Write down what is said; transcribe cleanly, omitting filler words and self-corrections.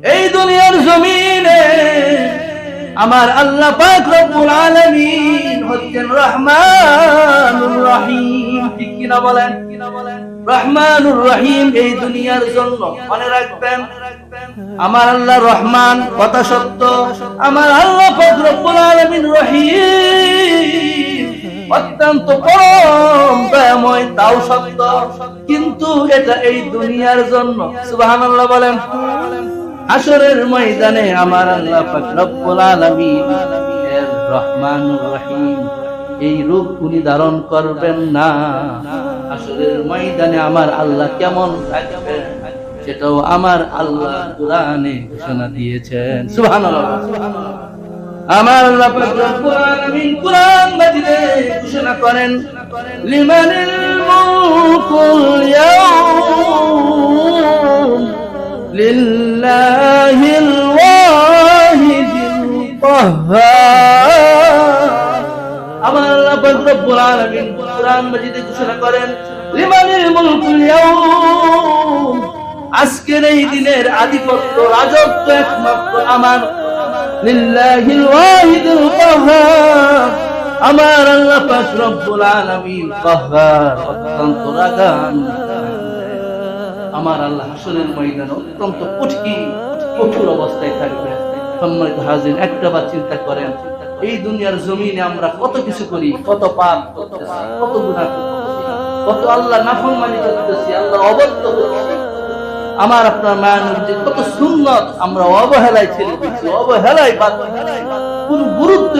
এই দুনিয়ার জমিনে আমার আল্লাহ পাক রব্বুল আলামিন হচ্ছেন রহমানুর রহিম। ঠিক কিনা বলেন? রহমানুর রহিম। এই দুনিয়ার জন্য মনে রাখবেন, আমার আল্লাহ রহমান কথা সত্য, আমার আল্লাহ পাক রব্বুল আলামিন রহিম অত্যন্ত পরম দয়াময়, তাও সত্য। কিন্তু এটা এই দুনিয়ার জন্য। সুবহানাল্লাহ বলেন। হাশরের ময়দানে আমার আল্লাহ পাক রব্বুল আলামিন এর রহমানুর রহিম এই রূপ উনি ধারণ করবেন না। হাশরের ময়দানে আমার আল্লাহ কেমন থাকবেন সেটাও আমার আল্লাহ কুরআনে ঘোষণা দিয়েছেন। সুবহানাল্লাহ। আমার আল্লাহ পাক রব্বুল আলামিন কুরআন মাজিদে ঘোষণা করেন, লিমানিল মুলকুল ইয়াউম লিল্লাহিল ওয়াহিদিল কাহ্হার। আমার আল্লাহ পাক রব্বুল আলামিন কুরআন মাজিদে ঘোষণা করেন, লিমানিল মুলকুল ইয়াউম, আজকের এই দিনের আধিপত্য রাজত্ব একমাত্র আমার। লিল্লাহিল ওয়াহিদিল কাহ্হার, আমার আল্লাহ পাক রব্বুল আলামিন কাহ্হার, অত্যন্ত রাগান। আমার আল্লাহ হাশরের ময়দানে অত্যন্ত কঠোর অবস্থায় থাকবে। সম্মানিত হাজির, একটা বার চিন্তা করেন, এই দুনিয়ার জমিনে আমরা কত কিছু করি, কত পাপ করতেছি, কত গুনাহ করতেছি, কত আল্লাহ নাফরমানি করতেছি, আল্লাহ অবাধ্য করতেছি। আমার আপনার মায়ানবীর কত সুন্নাত আমরা অবহেলায় ছেড়ে দিচ্ছি, অবহেলায় বাদ দিচ্ছি, কোন গুরুত্ব